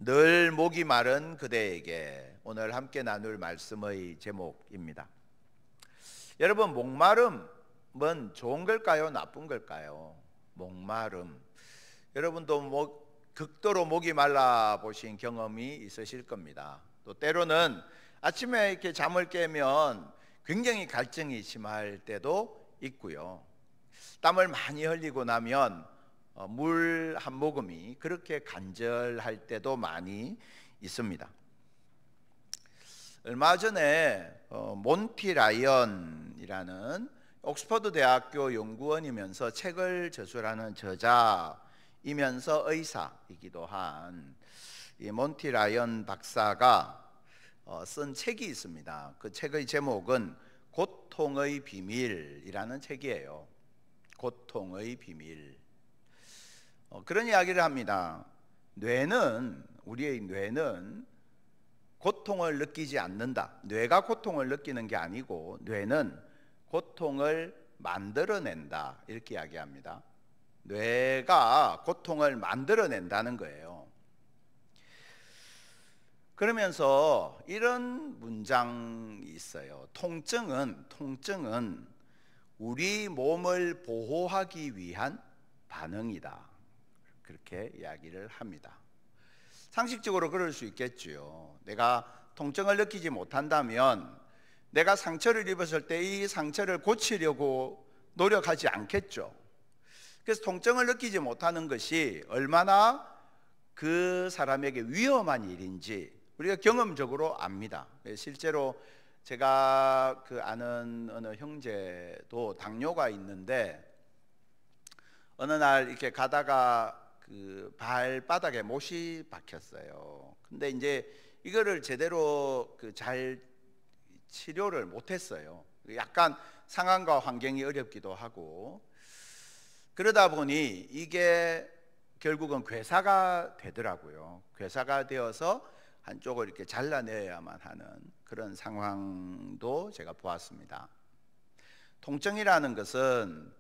늘 목이 마른 그대에게, 오늘 함께 나눌 말씀의 제목입니다. 여러분, 목마름은 좋은 걸까요? 나쁜 걸까요? 목마름. 여러분도 극도로 목이 말라 보신 경험이 있으실 겁니다. 또 때로는 아침에 이렇게 잠을 깨면 굉장히 갈증이 심할 때도 있고요. 땀을 많이 흘리고 나면 물 한 모금이 그렇게 간절할 때도 많이 있습니다. 얼마 전에 몬티 라이언이라는 옥스퍼드 대학교 연구원이면서 책을 저술하는 저자이면서 의사이기도 한 이 몬티 라이언 박사가 쓴 책이 있습니다. 그 책의 제목은 고통의 비밀이라는 책이에요. 고통의 비밀. 그런 이야기를 합니다. 우리의 뇌는 고통을 느끼지 않는다. 뇌가 고통을 느끼는 게 아니고 뇌는 고통을 만들어낸다, 이렇게 이야기합니다. 뇌가 고통을 만들어낸다는 거예요. 그러면서 이런 문장이 있어요. 통증은 우리 몸을 보호하기 위한 반응이다, 그렇게 이야기를 합니다. 상식적으로 그럴 수 있겠지요. 내가 통증을 느끼지 못한다면 내가 상처를 입었을 때 이 상처를 고치려고 노력하지 않겠죠. 그래서 통증을 느끼지 못하는 것이 얼마나 그 사람에게 위험한 일인지 우리가 경험적으로 압니다. 실제로 제가 아는 어느 형제도 당뇨가 있는데 어느 날 이렇게 가다가 발바닥에 못이 박혔어요. 근데 이제 이거를 제대로 잘 치료를 못했어요. 약간 상황과 환경이 어렵기도 하고, 그러다 보니 이게 결국은 괴사가 되더라고요. 괴사가 되어서 한쪽을 이렇게 잘라내야만 하는 그런 상황도 제가 보았습니다. 통증이라는 것은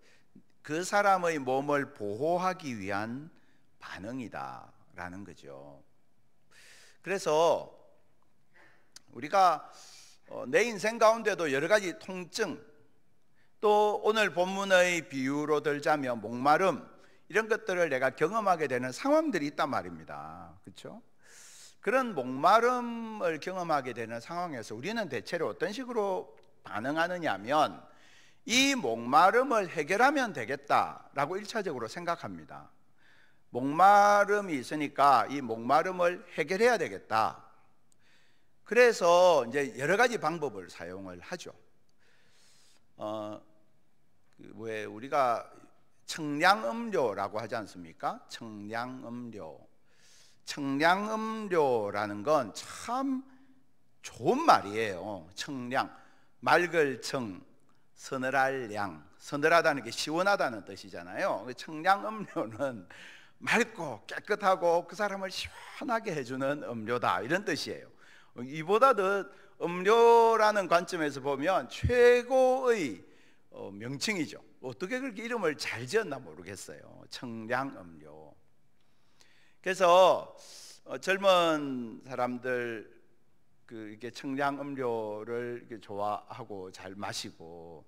그 사람의 몸을 보호하기 위한 반응이다라는 거죠. 그래서 우리가 내 인생 가운데도 여러 가지 통증, 또 오늘 본문의 비유로 들자면 목마름, 이런 것들을 내가 경험하게 되는 상황들이 있단 말입니다. 그렇죠? 그런 목마름을 경험하게 되는 상황에서 우리는 대체로 어떤 식으로 반응하느냐 하면 이 목마름을 해결하면 되겠다라고 1차적으로 생각합니다. 목마름이 있으니까 이 목마름을 해결해야 되겠다. 그래서 이제 여러 가지 방법을 사용을 하죠. 왜 우리가 청량음료라고 하지 않습니까? 청량음료라는 건 참 좋은 말이에요. 청량, 맑을 청, 서늘할 양, 서늘하다는 게 시원하다는 뜻이잖아요. 청량음료는 맑고 깨끗하고 그 사람을 시원하게 해주는 음료다, 이런 뜻이에요. 이보다 더 음료라는 관점에서 보면 최고의 명칭이죠. 어떻게 그렇게 이름을 잘 지었나 모르겠어요. 청량음료. 그래서 젊은 사람들 이렇게 청량음료를 이렇게 좋아하고 잘 마시고,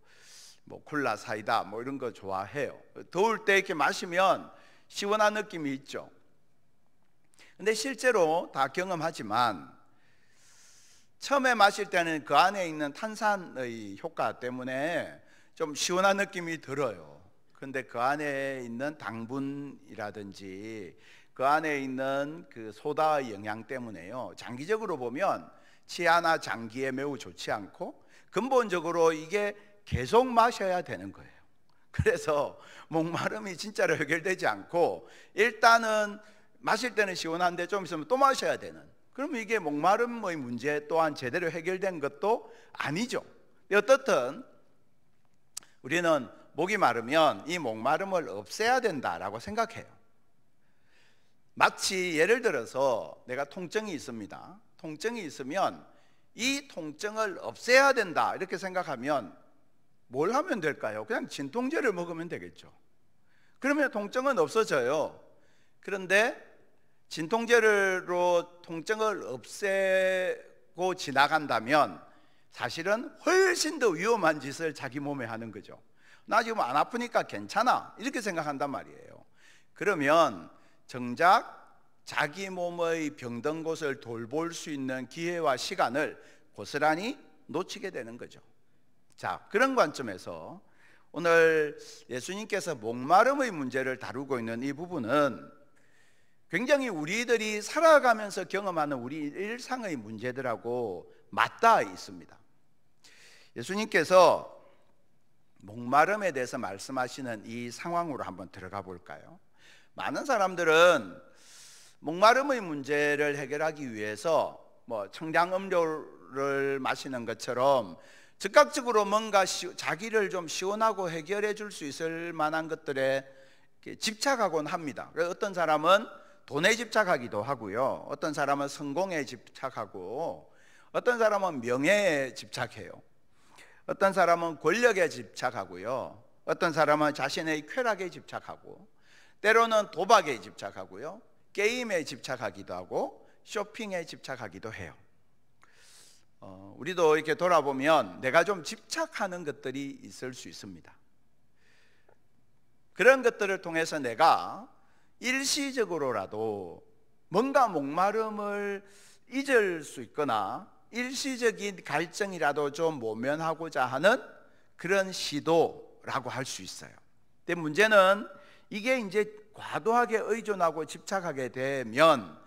뭐 콜라, 사이다 뭐 이런 거 좋아해요. 더울 때 이렇게 마시면 시원한 느낌이 있죠. 근데 실제로 다 경험하지만 처음에 마실 때는 그 안에 있는 탄산의 효과 때문에 좀 시원한 느낌이 들어요. 그런데 그 안에 있는 당분이라든지 그 안에 있는 소다의 영향 때문에요, 장기적으로 보면 치아나 장기에 매우 좋지 않고 근본적으로 이게 계속 마셔야 되는 거예요. 그래서 목마름이 진짜로 해결되지 않고 일단은 마실 때는 시원한데 좀 있으면 또 마셔야 되는, 그러면 이게 목마름의 문제 또한 제대로 해결된 것도 아니죠. 어떻든 우리는 목이 마르면 이 목마름을 없애야 된다라고 생각해요. 마치 예를 들어서 내가 통증이 있습니다. 통증이 있으면 이 통증을 없애야 된다 이렇게 생각하면 뭘 하면 될까요? 그냥 진통제를 먹으면 되겠죠. 그러면 통증은 없어져요. 그런데 진통제로 통증을 없애고 지나간다면 사실은 훨씬 더 위험한 짓을 자기 몸에 하는 거죠. 나 지금 안 아프니까 괜찮아 이렇게 생각한단 말이에요. 그러면 정작 자기 몸의 병든 곳을 돌볼 수 있는 기회와 시간을 고스란히 놓치게 되는 거죠. 자, 그런 관점에서 오늘 예수님께서 목마름의 문제를 다루고 있는 이 부분은 굉장히 우리들이 살아가면서 경험하는 우리 일상의 문제들하고 맞닿아 있습니다. 예수님께서 목마름에 대해서 말씀하시는 이 상황으로 한번 들어가 볼까요? 많은 사람들은 목마름의 문제를 해결하기 위해서 청량음료를 마시는 것처럼 즉각적으로 뭔가 자기를 좀 시원하고 해결해 줄 수 있을 만한 것들에 집착하곤 합니다. 어떤 사람은 돈에 집착하기도 하고요, 어떤 사람은 성공에 집착하고, 어떤 사람은 명예에 집착해요, 어떤 사람은 권력에 집착하고요, 어떤 사람은 자신의 쾌락에 집착하고, 때로는 도박에 집착하고요, 게임에 집착하기도 하고, 쇼핑에 집착하기도 해요. 우리도 이렇게 돌아보면 내가 좀 집착하는 것들이 있을 수 있습니다. 그런 것들을 통해서 내가 일시적으로라도 뭔가 목마름을 잊을 수 있거나 일시적인 갈증이라도 좀 모면하고자 하는 그런 시도라고 할 수 있어요. 근데 문제는 이게 이제 과도하게 의존하고 집착하게 되면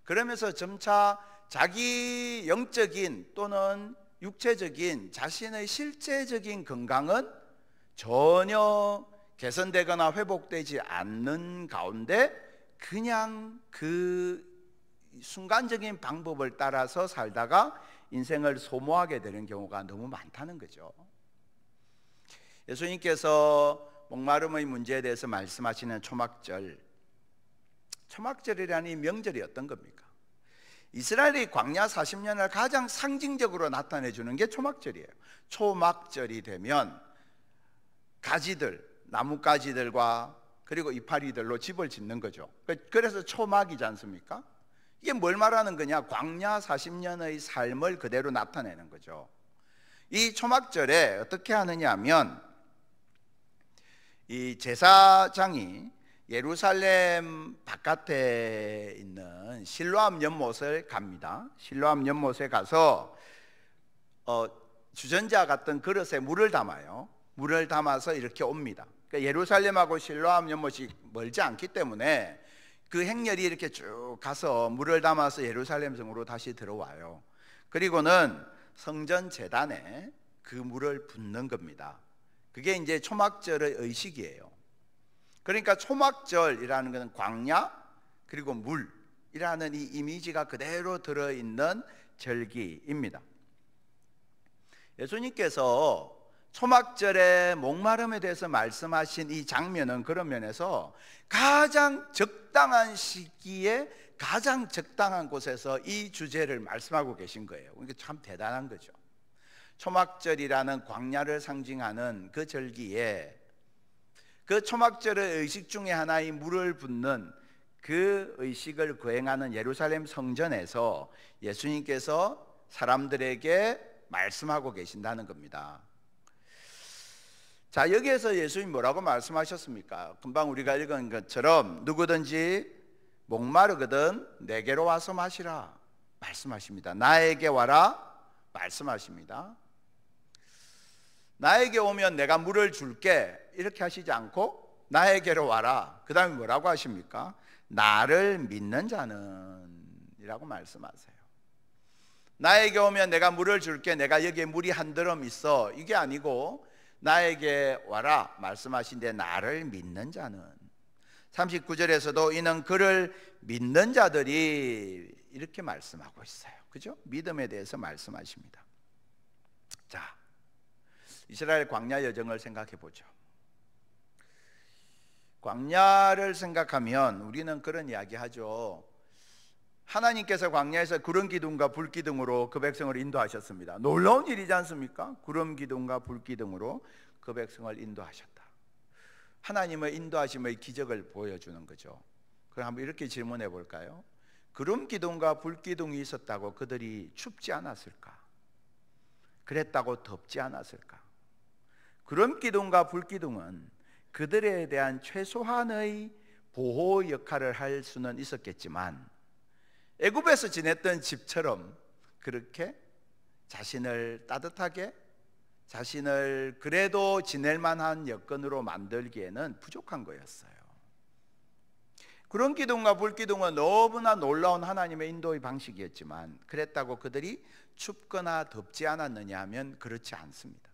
그러면서 점차 자기 영적인 또는 육체적인 자신의 실제적인 건강은 전혀 개선되거나 회복되지 않는 가운데 그냥 그 순간적인 방법을 따라서 살다가 인생을 소모하게 되는 경우가 너무 많다는 거죠. 예수님께서 목마름의 문제에 대해서 말씀하시는 초막절이라는 이 명절이 어떤 겁니까? 이스라엘이 광야 40년을 가장 상징적으로 나타내 주는 게 초막절이에요. 초막절이 되면 가지들, 나뭇가지들과 그리고 이파리들로 집을 짓는 거죠. 그래서 초막이지 않습니까? 이게 뭘 말하는 거냐? 광야 40년의 삶을 그대로 나타내는 거죠. 이 초막절에 어떻게 하느냐 하면 이 제사장이 예루살렘 바깥에 있는 실로암 연못을 갑니다. 실로암 연못에 가서 주전자 같은 그릇에 물을 담아요. 물을 담아서 이렇게 옵니다. 그러니까 예루살렘하고 실로암 연못이 멀지 않기 때문에 그 행렬이 이렇게 쭉 가서 물을 담아서 예루살렘 성으로 다시 들어와요. 그리고는 성전 제단에 그 물을 붓는 겁니다. 그게 이제 초막절의 의식이에요. 그러니까 초막절이라는 것은 광야 그리고 물이라는 이 이미지가 그대로 들어있는 절기입니다. 예수님께서 초막절의 목마름에 대해서 말씀하신 이 장면은 그런 면에서 가장 적당한 시기에 가장 적당한 곳에서 이 주제를 말씀하고 계신 거예요. 이게 참 대단한 거죠. 초막절이라는 광야를 상징하는 그 절기에 그 초막절의 의식 중에 하나인 물을 붓는 그 의식을 거행하는 예루살렘 성전에서 예수님께서 사람들에게 말씀하고 계신다는 겁니다. 자, 여기에서 예수님 뭐라고 말씀하셨습니까? 금방 우리가 읽은 것처럼 누구든지 목마르거든 내게로 와서 마시라 말씀하십니다. 나에게 와라 말씀하십니다. 나에게 오면 내가 물을 줄게 이렇게 하시지 않고 나에게로 와라. 그 다음에 뭐라고 하십니까? 나를 믿는 자는 이라고 말씀하세요. 나에게 오면 내가 물을 줄게, 내가 여기에 물이 한 드럼 있어, 이게 아니고 나에게 와라 말씀하신데 나를 믿는 자는, 39절에서도 이는 그를 믿는 자들이 이렇게 말씀하고 있어요. 그죠? 믿음에 대해서 말씀하십니다. 자, 이스라엘 광야 여정을 생각해 보죠. 광야를 생각하면 우리는 그런 이야기 하죠. 하나님께서 광야에서 구름 기둥과 불 기둥으로 그 백성을 인도하셨습니다. 놀라운 일이지 않습니까? 구름 기둥과 불 기둥으로 그 백성을 인도하셨다. 하나님의 인도하심의 기적을 보여주는 거죠. 그럼 한번 이렇게 질문해 볼까요? 구름 기둥과 불 기둥이 있었다고 그들이 춥지 않았을까? 그랬다고 덥지 않았을까? 구름 기둥과 불 기둥은 그들에 대한 최소한의 보호 역할을 할 수는 있었겠지만 애굽에서 지냈던 집처럼 그렇게 자신을 따뜻하게, 자신을 그래도 지낼 만한 여건으로 만들기에는 부족한 거였어요. 구름 기둥과 불 기둥은 너무나 놀라운 하나님의 인도의 방식이었지만 그랬다고 그들이 춥거나 덥지 않았느냐 하면 그렇지 않습니다.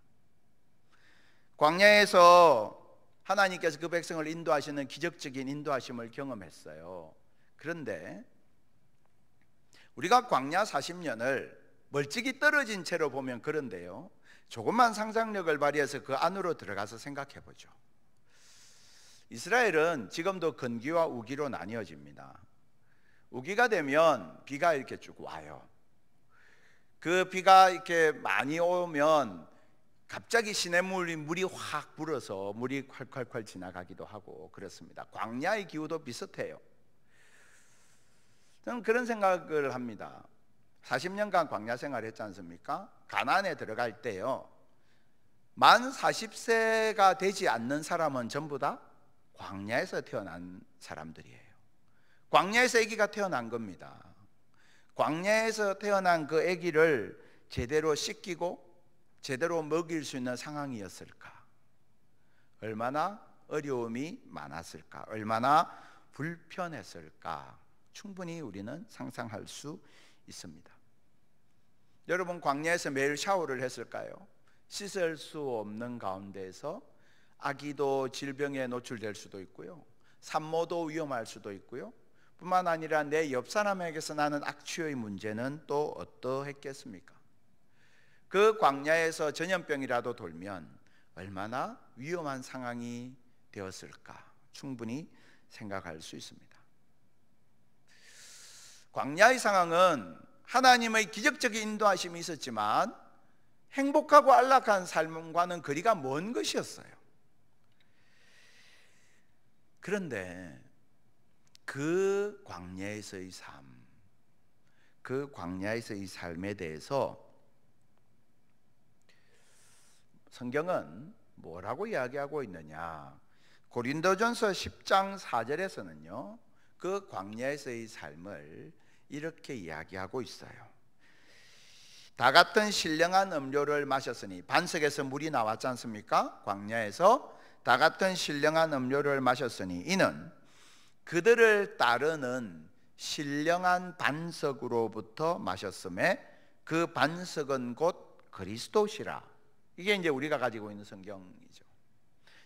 광야에서 하나님께서 그 백성을 인도하시는 기적적인 인도하심을 경험했어요. 그런데 우리가 광야 40년을 멀찍이 떨어진 채로 보면 그런데요, 조금만 상상력을 발휘해서 그 안으로 들어가서 생각해 보죠. 이스라엘은 지금도 건기와 우기로 나뉘어집니다. 우기가 되면 비가 이렇게 쭉 와요. 그 비가 이렇게 많이 오면 갑자기 시냇물이 물이 확 불어서 물이 콸콸콸 지나가기도 하고 그렇습니다. 광야의 기후도 비슷해요. 저는 그런 생각을 합니다. 40년간 광야 생활을 했지 않습니까? 가나안에 들어갈 때요, 만 40세가 되지 않는 사람은 전부 다 광야에서 태어난 사람들이에요. 광야에서 아기가 태어난 겁니다. 광야에서 태어난 그 아기를 제대로 씻기고 제대로 먹일 수 있는 상황이었을까? 얼마나 어려움이 많았을까? 얼마나 불편했을까? 충분히 우리는 상상할 수 있습니다. 여러분, 광야에서 매일 샤워를 했을까요? 씻을 수 없는 가운데에서 아기도 질병에 노출될 수도 있고요, 산모도 위험할 수도 있고요, 뿐만 아니라 내 옆 사람에게서 나는 악취의 문제는 또 어떠했겠습니까? 그 광야에서 전염병이라도 돌면 얼마나 위험한 상황이 되었을까 충분히 생각할 수 있습니다. 광야의 상황은 하나님의 기적적인 인도하심이 있었지만 행복하고 안락한 삶과는 거리가 먼 것이었어요. 그런데 그 광야에서의 삶, 그 광야에서의 삶에 대해서 성경은 뭐라고 이야기하고 있느냐? 고린도전서 10장 4절에서는요, 그 광야에서의 삶을 이렇게 이야기하고 있어요. 다 같은 신령한 음료를 마셨으니, 반석에서 물이 나왔지 않습니까? 광야에서 다 같은 신령한 음료를 마셨으니 이는 그들을 따르는 신령한 반석으로부터 마셨음에 그 반석은 곧 그리스도시라. 이게 이제 우리가 가지고 있는 성경이죠.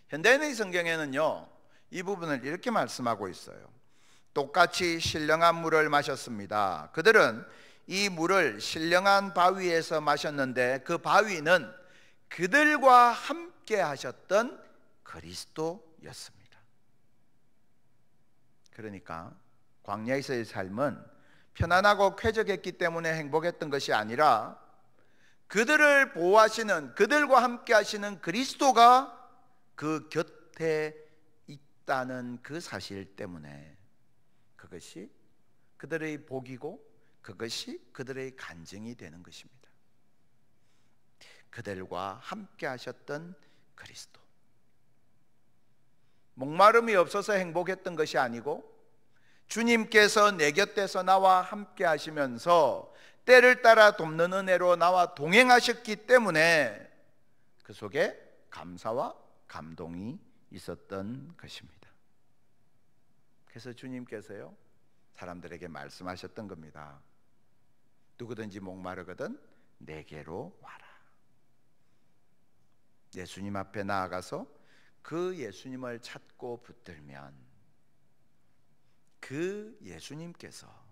현대인의 성경에는요, 이 부분을 이렇게 말씀하고 있어요. 똑같이 신령한 물을 마셨습니다. 그들은 이 물을 신령한 바위에서 마셨는데 그 바위는 그들과 함께 하셨던 그리스도였습니다. 그러니까 광야에서의 삶은 편안하고 쾌적했기 때문에 행복했던 것이 아니라 그들을 보호하시는, 그들과 함께 하시는 그리스도가 그 곁에 있다는 그 사실 때문에 그것이 그들의 복이고 그것이 그들의 간증이 되는 것입니다. 그들과 함께 하셨던 그리스도. 목마름이 없어서 행복했던 것이 아니고 주님께서 내 곁에서 나와 함께 하시면서 때를 따라 돕는 은혜로 나와 동행하셨기 때문에 그 속에 감사와 감동이 있었던 것입니다. 그래서 주님께서요, 사람들에게 말씀하셨던 겁니다. 누구든지 목마르거든 내게로 와라. 예수님 앞에 나아가서 그 예수님을 찾고 붙들면 그 예수님께서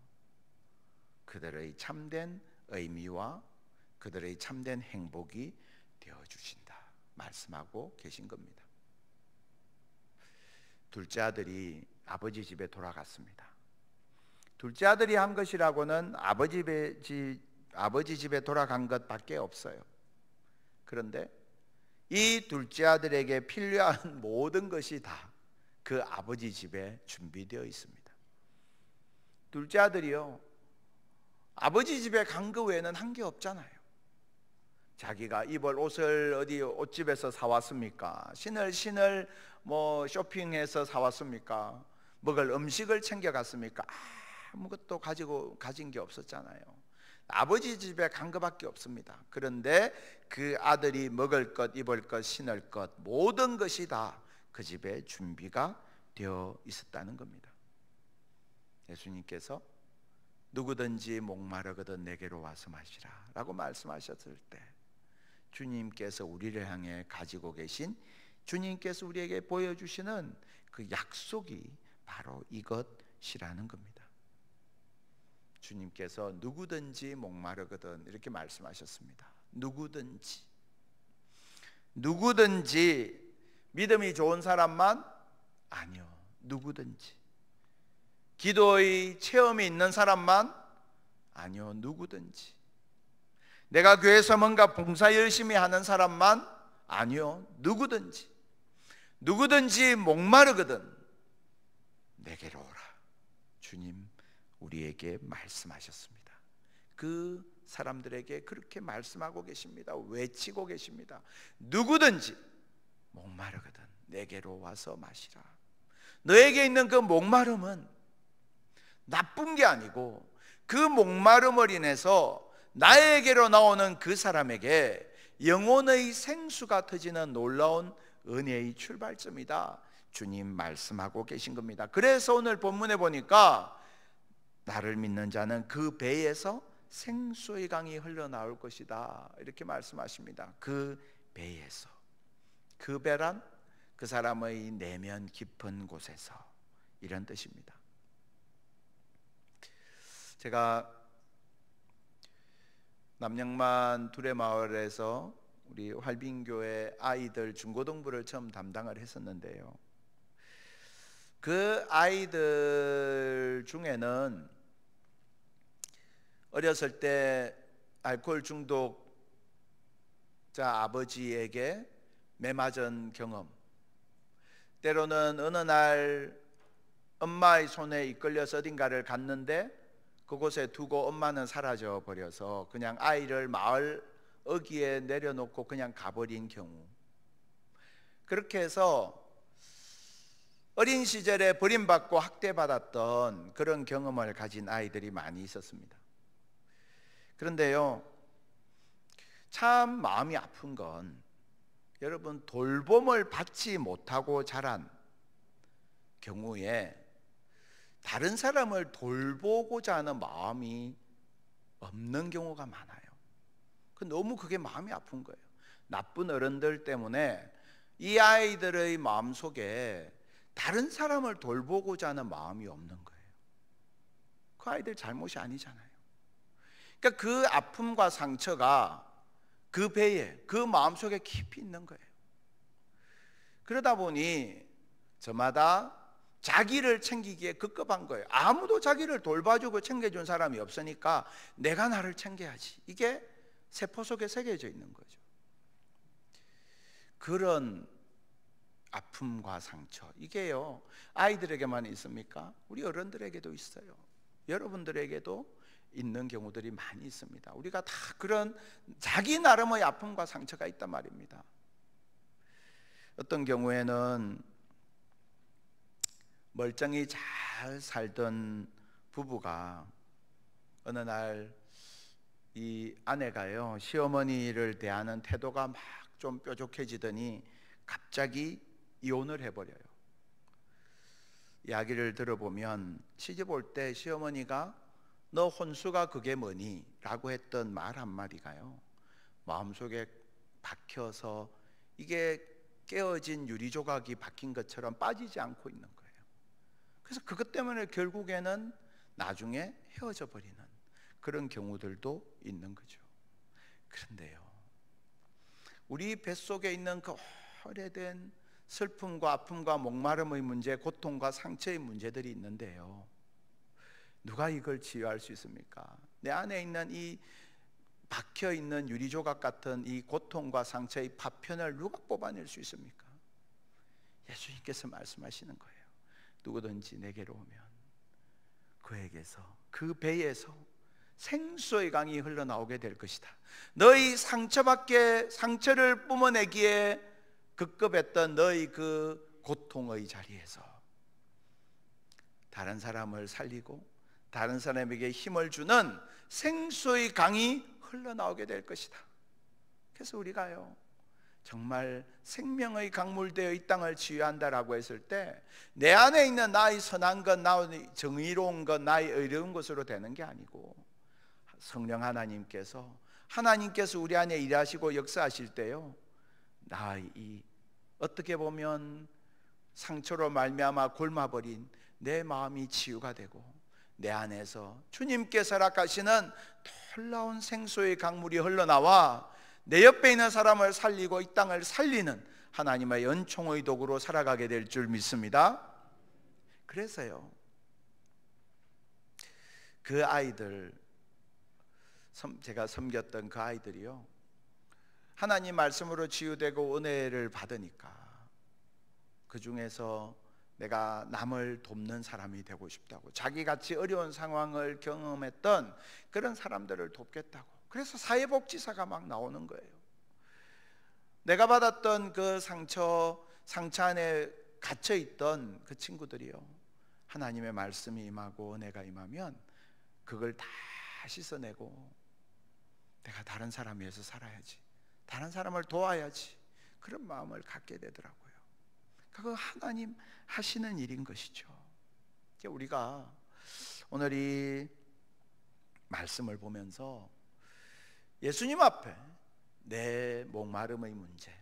그들의 참된 의미와 그들의 참된 행복이 되어주신다 말씀하고 계신 겁니다. 둘째 아들이 아버지 집에 돌아갔습니다. 둘째 아들이 한 것이라고는 아버지 집에 돌아간 것밖에 없어요. 그런데 이 둘째 아들에게 필요한 모든 것이 다 그 아버지 집에 준비되어 있습니다. 둘째 아들이요, 아버지 집에 간 거 외에는 한 게 없잖아요. 자기가 입을 옷을 어디 옷집에서 사왔습니까? 신을 뭐 쇼핑해서 사왔습니까? 먹을 음식을 챙겨갔습니까? 아무것도 가진 게 없었잖아요. 아버지 집에 간 것밖에 없습니다. 그런데 그 아들이 먹을 것, 입을 것, 신을 것, 모든 것이 다 그 집에 준비가 되어 있었다는 겁니다. 예수님께서 누구든지 목마르거든 내게로 와서 마시라 라고 말씀하셨을 때, 주님께서 우리를 향해 가지고 계신, 주님께서 우리에게 보여주시는 그 약속이 바로 이것이라는 겁니다. 주님께서 누구든지 목마르거든 이렇게 말씀하셨습니다. 누구든지 믿음이 좋은 사람만? 아니요, 누구든지. 기도의 체험이 있는 사람만? 아니요, 누구든지. 내가 교회에서 뭔가 봉사 열심히 하는 사람만? 아니요, 누구든지 목마르거든 내게로 오라. 주님 우리에게 말씀하셨습니다. 그 사람들에게 그렇게 말씀하고 계십니다. 외치고 계십니다. 누구든지 목마르거든 내게로 와서 마시라. 너에게 있는 그 목마름은 나쁜 게 아니고, 그 목마름을 인해서 나에게로 나오는 그 사람에게 영혼의 생수가 터지는 놀라운 은혜의 출발점이다. 주님 말씀하고 계신 겁니다. 그래서 오늘 본문에 보니까 나를 믿는 자는 그 배에서 생수의 강이 흘러나올 것이다 이렇게 말씀하십니다. 그 배에서. 그 배란 그 사람의 내면 깊은 곳에서, 이런 뜻입니다. 제가 남양만 두레마을에서 우리 활빈교회 아이들 중고등부를 처음 담당을 했었는데요, 그 아이들 중에는 어렸을 때 알코올 중독자 아버지에게 매맞은 경험, 때로는 어느 날 엄마의 손에 이끌려서 어딘가를 갔는데 그곳에 두고 엄마는 사라져 버려서 그냥 아이를 마을 어귀에 내려놓고 그냥 가버린 경우, 그렇게 해서 어린 시절에 버림받고 학대받았던 그런 경험을 가진 아이들이 많이 있었습니다. 그런데요, 참 마음이 아픈 건, 여러분, 돌봄을 받지 못하고 자란 경우에 다른 사람을 돌보고자 하는 마음이 없는 경우가 많아요. 너무 그게 마음이 아픈 거예요. 나쁜 어른들 때문에 이 아이들의 마음속에 다른 사람을 돌보고자 하는 마음이 없는 거예요. 그 아이들 잘못이 아니잖아요. 그러니까 그 아픔과 상처가 그 배에, 그 마음속에 깊이 있는 거예요. 그러다 보니 저마다 자기를 챙기기에 급급한 거예요. 아무도 자기를 돌봐주고 챙겨준 사람이 없으니까 내가 나를 챙겨야지. 이게 세포 속에 새겨져 있는 거죠. 그런 아픔과 상처, 이게요 아이들에게만 있습니까? 우리 어른들에게도 있어요. 여러분들에게도 있는 경우들이 많이 있습니다. 우리가 다 그런 자기 나름의 아픔과 상처가 있단 말입니다. 어떤 경우에는 멀쩡히 잘 살던 부부가 어느 날 이 아내가요 시어머니를 대하는 태도가 막 좀 뾰족해지더니 갑자기 이혼을 해버려요. 이야기를 들어보면 시집 올 때 시어머니가 너 혼수가 그게 뭐니? 라고 했던 말 한마디가요 마음속에 박혀서 이게 깨어진 유리조각이 박힌 것처럼 빠지지 않고 있는 거예요. 그래서 그것 때문에 결국에는 나중에 헤어져 버리는 그런 경우들도 있는 거죠. 그런데요, 우리 뱃속에 있는 그 오래된 슬픔과 아픔과 목마름의 문제, 고통과 상처의 문제들이 있는데요, 누가 이걸 치유할 수 있습니까? 내 안에 있는 이 박혀있는 유리조각 같은 이 고통과 상처의 파편을 누가 뽑아낼 수 있습니까? 예수님께서 말씀하시는 거예요. 누구든지 내게로 오면 그에게서, 그 배에서 생수의 강이 흘러나오게 될 것이다. 너희 상처를 뿜어내기에 급급했던 너희 그 고통의 자리에서 다른 사람을 살리고 다른 사람에게 힘을 주는 생수의 강이 흘러나오게 될 것이다. 그래서 우리가요, 정말 생명의 강물되어 이 땅을 치유한다라고 했을 때 내 안에 있는 나의 선한 것, 나의 정의로운 것, 나의 의로운 것으로 되는 게 아니고 성령 하나님께서 우리 안에 일하시고 역사하실 때요, 나의 어떻게 보면 상처로 말미암아 골마버린 내 마음이 치유가 되고 내 안에서 주님께서 허락하시는 놀라운 생수의 강물이 흘러나와 내 옆에 있는 사람을 살리고 이 땅을 살리는 하나님의 은총의 도구로 살아가게 될 줄 믿습니다. 그래서요, 그 아이들, 제가 섬겼던 그 아이들이요, 하나님 말씀으로 치유되고 은혜를 받으니까 그 중에서 내가 남을 돕는 사람이 되고 싶다고, 자기같이 어려운 상황을 경험했던 그런 사람들을 돕겠다고, 그래서 사회복지사가 막 나오는 거예요. 내가 받았던 그 상처 안에 갇혀있던 그 친구들이요, 하나님의 말씀이 임하고 은혜가 임하면 그걸 다 씻어내고 내가 다른 사람 위해서 살아야지, 다른 사람을 도와야지, 그런 마음을 갖게 되더라고요. 그거 하나님 하시는 일인 것이죠. 우리가 오늘 이 말씀을 보면서 예수님 앞에 내 목마름의 문제,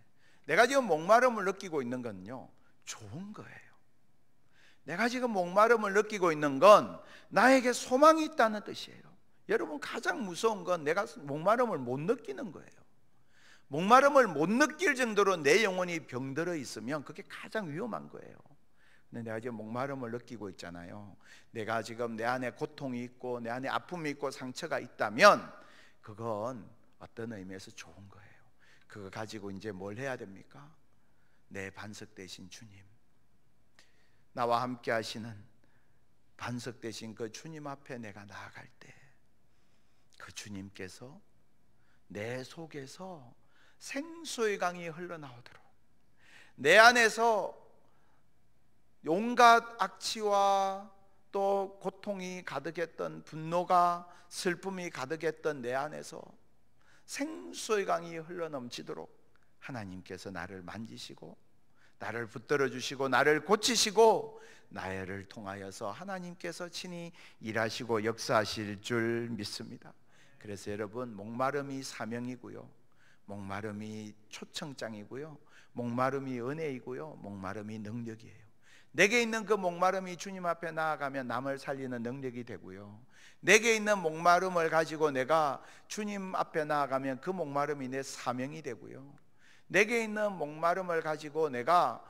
내가 지금 목마름을 느끼고 있는 건요, 좋은 거예요. 내가 지금 목마름을 느끼고 있는 건 나에게 소망이 있다는 뜻이에요. 여러분, 가장 무서운 건 내가 목마름을 못 느끼는 거예요. 목마름을 못 느낄 정도로 내 영혼이 병들어 있으면 그게 가장 위험한 거예요. 근데 내가 지금 목마름을 느끼고 있잖아요. 내가 지금 내 안에 고통이 있고 내 안에 아픔이 있고 상처가 있다면 그건 어떤 의미에서 좋은 거예요. 그거 가지고 이제 뭘 해야 됩니까? 내 반석 되신 주님, 나와 함께 하시는 반석 되신 그 주님 앞에 내가 나아갈 때 그 주님께서 내 속에서 생수의 강이 흘러나오도록, 내 안에서 온갖 악취와 또 고통이 가득했던, 분노가 슬픔이 가득했던 내 안에서 생수의 강이 흘러넘치도록 하나님께서 나를 만지시고 나를 붙들어 주시고 나를 고치시고 나를 통하여서 하나님께서 친히 일하시고 역사하실 줄 믿습니다. 그래서 여러분, 목마름이 사명이고요, 목마름이 초청장이고요, 목마름이 은혜이고요, 목마름이 능력이에요. 내게 있는 그 목마름이 주님 앞에 나아가면 남을 살리는 능력이 되고요, 내게 있는 목마름을 가지고 내가 주님 앞에 나아가면 그 목마름이 내 사명이 되고요, 내게 있는 목마름을 가지고 내가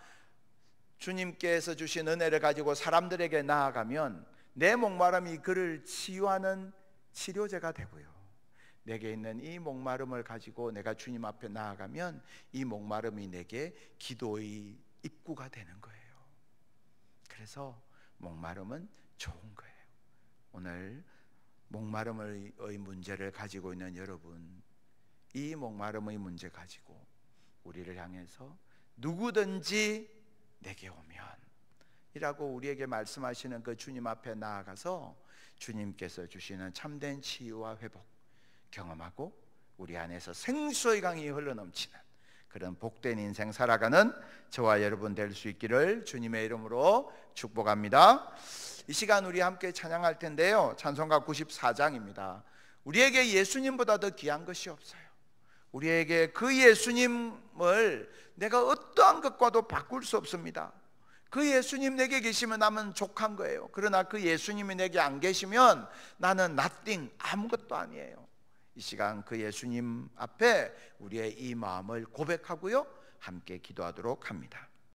주님께서 주신 은혜를 가지고 사람들에게 나아가면 내 목마름이 그를 치유하는 치료제가 되고요, 내게 있는 이 목마름을 가지고 내가 주님 앞에 나아가면 이 목마름이 내게 기도의 입구가 되는 거예요. 그래서 목마름은 좋은 거예요. 오늘 목마름의 문제를 가지고 있는 여러분, 이 목마름의 문제 가지고 우리를 향해서 누구든지 내게 오면 이라고 우리에게 말씀하시는 그 주님 앞에 나아가서 주님께서 주시는 참된 치유와 회복 경험하고 우리 안에서 생수의 강이 흘러넘치는 그런 복된 인생 살아가는 저와 여러분 될 수 있기를 주님의 이름으로 축복합니다. 이 시간 우리 함께 찬양할 텐데요, 찬송가 94장입니다. 우리에게 예수님보다 더 귀한 것이 없어요. 우리에게 그 예수님을 내가 어떠한 것과도 바꿀 수 없습니다. 그 예수님 내게 계시면 나는 족한 거예요. 그러나 그 예수님이 내게 안 계시면 나는 nothing, 아무것도 아니에요. 이 시간 그 예수님 앞에 우리의 이 마음을 고백하고요, 함께 기도하도록 합니다.